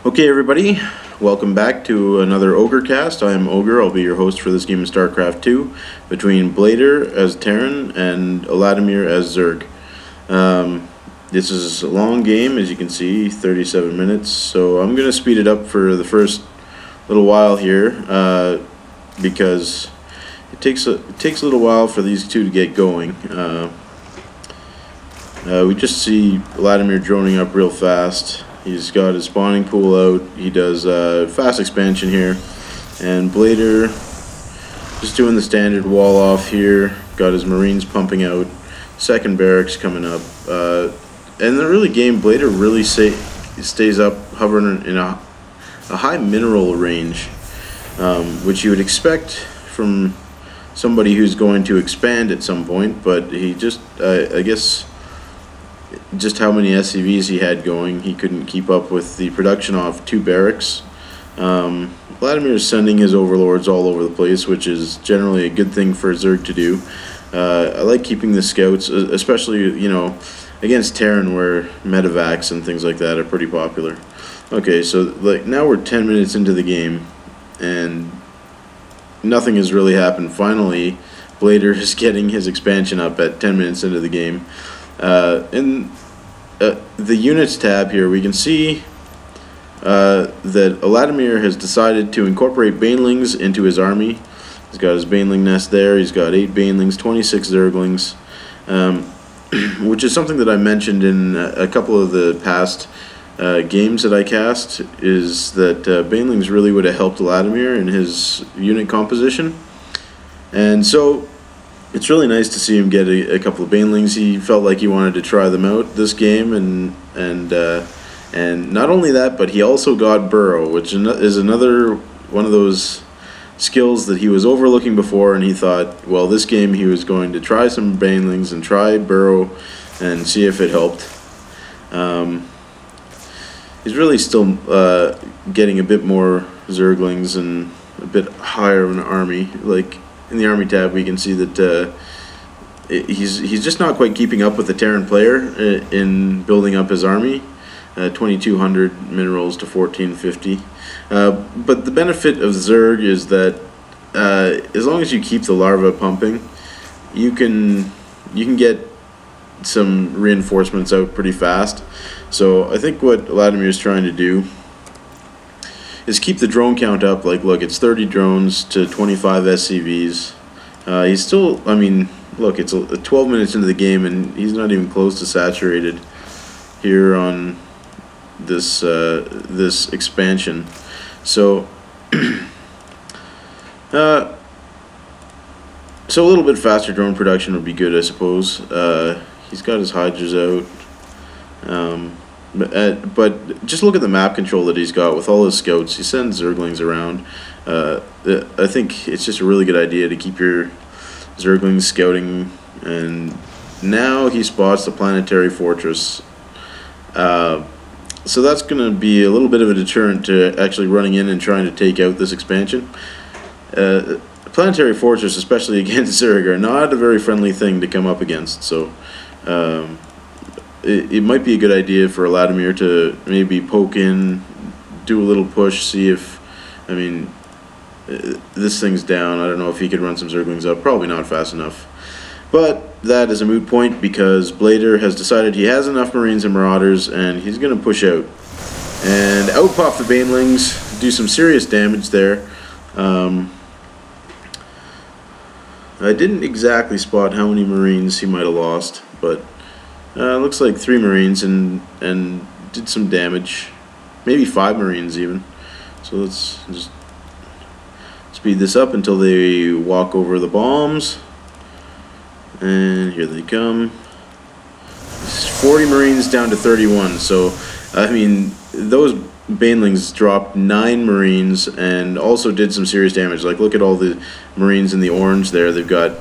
Okay, everybody, welcome back to another OgreCast. I am Ogre. I'll be your host for this game of StarCraft 2 between Bladerr as Terran and Eladimir as Zerg. This is a long game, as you can see, 37 minutes, so I'm going to speed it up for the first little while here because it takes a little while for these two to get going. We just see Eladimir droning up real fast. He's got his spawning pool out. He does fast expansion here. And Bladerr just doing the standard wall off here. Got his Marines pumping out. Second barracks coming up. And the really game, Bladerr really stays up hovering in a high mineral range, which you would expect from somebody who's going to expand at some point. But he just, I guess, just how many SCVs he had going, he couldn't keep up with the production off 2 barracks. Eladimir is sending his overlords all over the place, which is generally a good thing for Zerg to do. I like keeping the scouts, especially, you know, against Terran where medevacs and things like that are pretty popular. Okay, so like now we're 10 minutes into the game and nothing has really happened. Finally, Bladerr is getting his expansion up at 10 minutes into the game. In the units tab here, we can see that Eladimir has decided to incorporate banelings into his army. He's got his baneling nest there. He's got 8 banelings, 26 zerglings, which is something that I mentioned in a couple of the past games that I cast, is that banelings really would have helped Eladimir in his unit composition. And so it's really nice to see him get a couple of banelings. He felt like he wanted to try them out this game, and not only that, but he also got burrow, which is another one of those skills that he was overlooking before, and he thought, well, this game he was going to try some banelings and try burrow and see if it helped. He's really still getting a bit more zerglings and a bit higher of an army. Like in the army tab, we can see that he's just not quite keeping up with the Terran player in building up his army. 2,200 minerals to 1,450. But the benefit of Zerg is that as long as you keep the larva pumping, you can get some reinforcements out pretty fast. So I think what Eladimir is trying to do is keep the drone count up. Like, look, it's 30 drones to 25 SCVs. He's still, I mean, look, it's 12 minutes into the game and he's not even close to saturated here on this this expansion. So so a little bit faster drone production would be good, I suppose. He's got his hydras out. But just look at the map control that he's got with all his scouts. He sends zerglings around. I think it's just a really good idea to keep your zerglings scouting. And now he spots the planetary fortress. So that's going to be a little bit of a deterrent to actually running in and trying to take out this expansion. Planetary fortress, especially against Zerg, are not a very friendly thing to come up against. So it might be a good idea for Eladimir to maybe poke in, do a little push, see if, I mean, this thing's down. I don't know if he could run some zerglings up. Probably not fast enough. But that is a moot point because Bladerr has decided he has enough Marines and Marauders and he's going to push out. And out pop the banelings, do some serious damage there. I didn't exactly spot how many Marines he might have lost, but looks like 3 Marines and did some damage. Maybe 5 Marines even. So let's just speed this up until they walk over the bombs. And here they come. 40 Marines down to 31. So, I mean, those banelings dropped 9 Marines and also did some serious damage. Like, look at all the Marines in the orange there. They've got,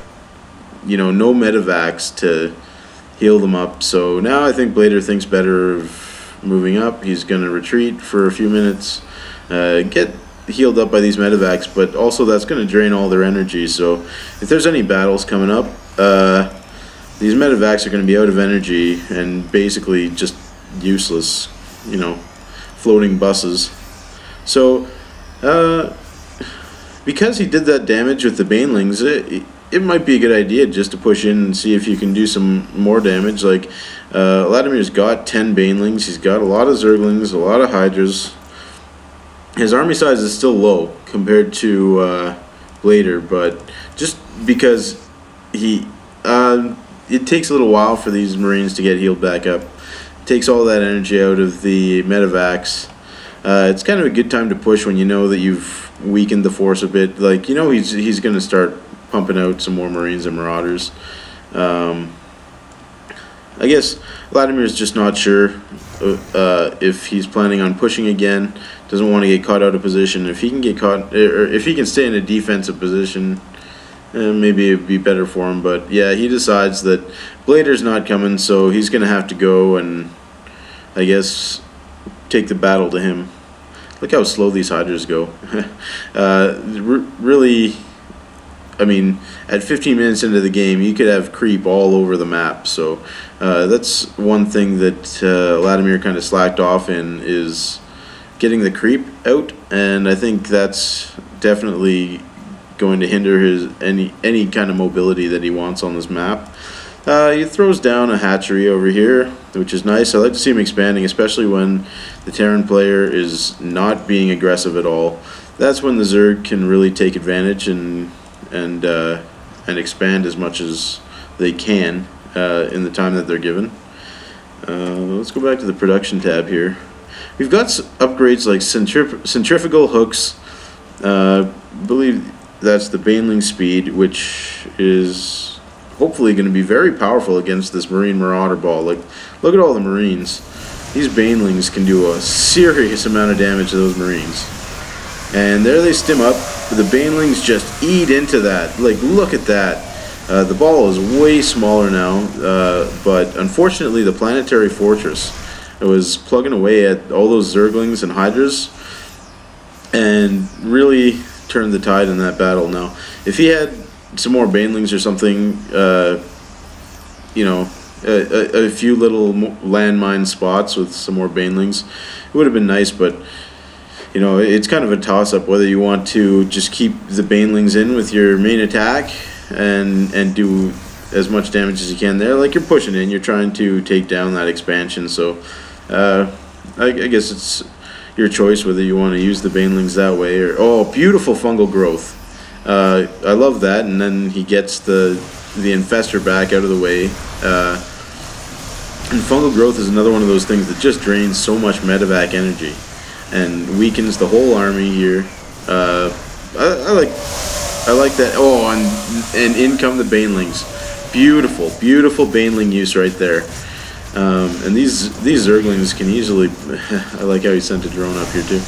you know, no medevacs to heal them up. So now I think Bladerr thinks better of moving up. He's going to retreat for a few minutes, get healed up by these medevacs, but also that's going to drain all their energy. So if there's any battles coming up, these medevacs are going to be out of energy and basically just useless, you know, floating buses. So because he did that damage with the banelings, it might be a good idea just to push in and see if you can do some more damage. Like Eladimir's got 10 banelings, he's got a lot of zerglings, a lot of hydras. His army size is still low compared to Bladerr, but just because he it takes a little while for these Marines to get healed back up. It takes all that energy out of the medevacs. It's kind of a good time to push when you know that you've weakened the force a bit. Like, you know, he's going to start pumping out some more Marines and Marauders. I guess Eladimir's just not sure if he's planning on pushing again. Doesn't want to get caught out of position. If he can get caught, or if he can stay in a defensive position, maybe it'd be better for him. But yeah, he decides that Bladerr's not coming, so he's gonna have to go and, I guess, take the battle to him. Look how slow these Hydras go. Really, I mean, at 15 minutes into the game, you could have creep all over the map. So that's one thing that Eladimir kind of slacked off in, is getting the creep out, and I think that's definitely going to hinder his any kind of mobility that he wants on this map. He throws down a hatchery over here, which is nice. I like to see him expanding, especially when the Terran player is not being aggressive at all. That's when the Zerg can really take advantage and expand as much as they can in the time that they're given. Let's go back to the production tab here. We've got upgrades like centrifugal hooks. I believe that's the baneling speed, which is hopefully going to be very powerful against this Marine Marauder ball. Like, look at all the Marines. These banelings can do a serious amount of damage to those Marines. And there they stim up. The banelings just eat into that. Like, look at that. The ball is way smaller now, but unfortunately the planetary fortress, it was plugging away at all those Zerglings and Hydras and really turned the tide in that battle. Now, if he had some more banelings or something, you know, a few little landmine spots with some more banelings, it would have been nice. But you know, it's kind of a toss-up whether you want to just keep the banelings in with your main attack and do as much damage as you can there. Like, you're pushing in, you're trying to take down that expansion, so I guess it's your choice whether you want to use the banelings that way. Or, oh, beautiful fungal growth. I love that. And then he gets the infestor back out of the way. And fungal growth is another one of those things that just drains so much medevac energy and weakens the whole army here. I like that. Oh, and in come the banelings. Beautiful, beautiful baneling use right there. And these Zerglings can easily. I like how he sent a drone up here too.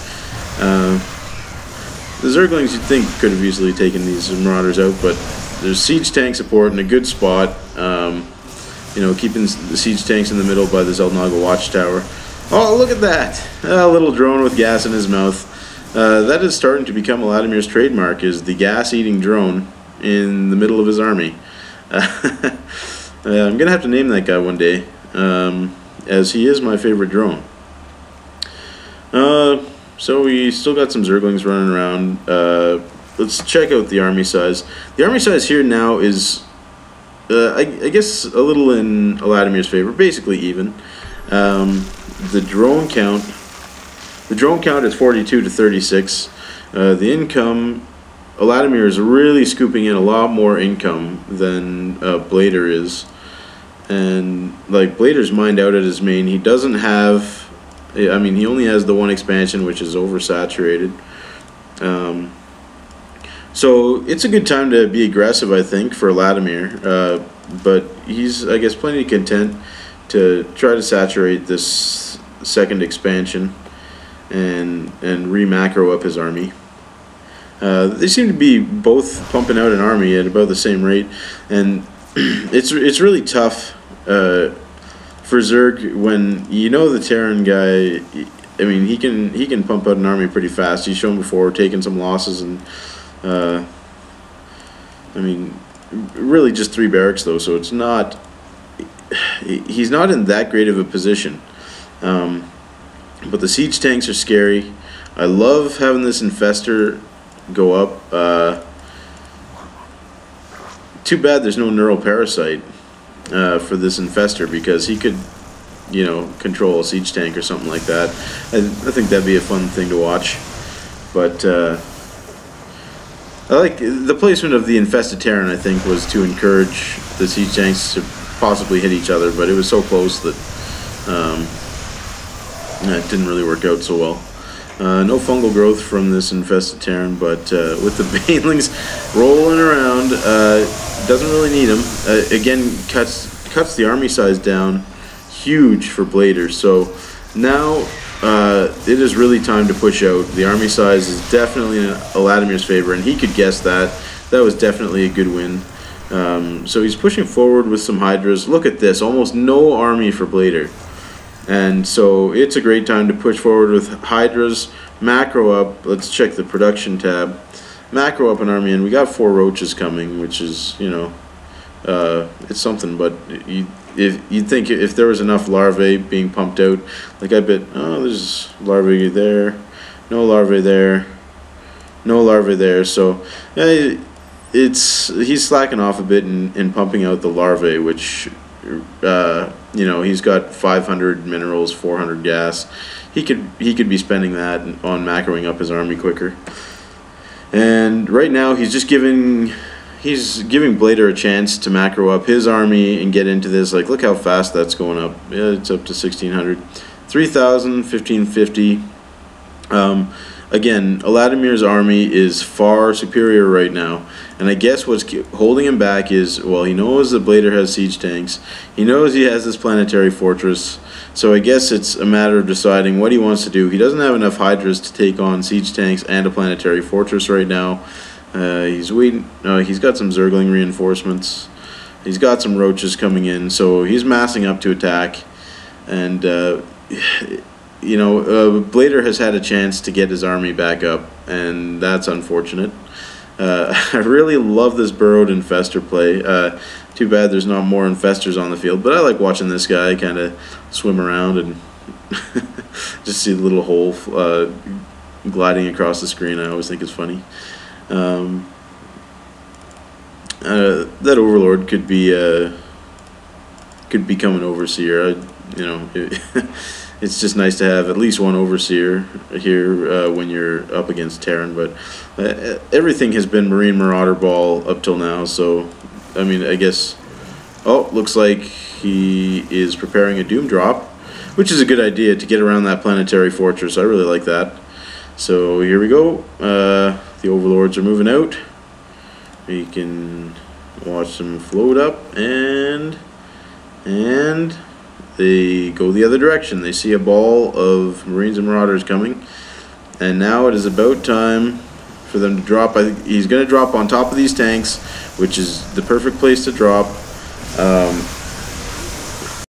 The Zerglings, you'd think, could have easily taken these Marauders out, but there's siege tank support in a good spot. You know, keeping the siege tanks in the middle by the Zelnaga watchtower. Oh, look at that! A little drone with gas in his mouth. That is starting to become Eladimir's trademark, is the gas-eating drone in the middle of his army. I'm gonna have to name that guy one day, as he is my favorite drone. So we still got some Zerglings running around. Let's check out the army size. The army size here now is, I guess, a little in Eladimir's favor, basically even. The drone count is 42 to 36. The income, Eladimir is really scooping in a lot more income than Bladerr is. And like, Bladerr's mined out at his main. He doesn't have, I mean, he only has the one expansion, which is oversaturated. So it's a good time to be aggressive, I think, for Eladimir. But he's, I guess, plenty content to try to saturate this second expansion and re-macro up his army. They seem to be both pumping out an army at about the same rate, and it's really tough for Zerg when you know the Terran guy. I mean, he can pump out an army pretty fast. He's shown before taking some losses, and I mean, really just 3 barracks though, so it's not. He's not in that great of a position. But the siege tanks are scary. I love having this infestor go up. Too bad there's no neural parasite for this infestor, because he could, you know, control a siege tank or something like that. I think that'd be a fun thing to watch. But I like the placement of the infested Terran. I think was to encourage the siege tanks to possibly hit each other, but it was so close that it didn't really work out so well. No fungal growth from this infested Terran, but with the banelings rolling around, doesn't really need them. Again, cuts the army size down, huge for Bladerr. So now it is really time to push out. The army size is definitely in Eladimir's favor, and he could guess that. That was definitely a good win. So he's pushing forward with some Hydras. Look at this, almost no army for Bladerr. And so it's a great time to push forward with Hydras, macro up. Let's check the production tab. Macro up an army, and we got 4 roaches coming, which is, you know, it's something. But you'd think if there was enough larvae being pumped out, like I bet, oh, there's larvae there, no larvae there, no larvae there. So he's slacking off a bit in pumping out the larvae, which you know, he's got 500 minerals, 400 gas. He could be spending that on macroing up his army quicker. And right now he's just giving Bladerr a chance to macro up his army and get into this. Like, look how fast that's going up. Yeah, it's up to 1600, 3000, 1550. Again, Eladimir's army is far superior right now, and I guess what's holding him back is, well, he knows that Bladerr has siege tanks, he knows he has this planetary fortress, so I guess it's a matter of deciding what he wants to do. He doesn't have enough Hydras to take on siege tanks and a planetary fortress right now. He's waiting. He's got some Zergling reinforcements, he's got some roaches coming in, so he's massing up to attack. And you know, Bladerr has had a chance to get his army back up, and that's unfortunate. I really love this burrowed infestor play. Too bad there's not more infestors on the field, but I like watching this guy kind of swim around and just see the little hole gliding across the screen. I always think it's funny. That Overlord could become an Overseer. You know. It's just nice to have at least one Overseer here when you're up against Terran, but everything has been Marine Marauder Ball up till now, so, I mean, I guess, oh, looks like he is preparing a Doom Drop, which is a good idea to get around that planetary fortress. I really like that. So here we go. The Overlords are moving out. You can watch them float up, and they go the other direction. They see a ball of Marines and Marauders coming, and now it is about time for them to drop. I think he's going to drop on top of these tanks, which is the perfect place to drop.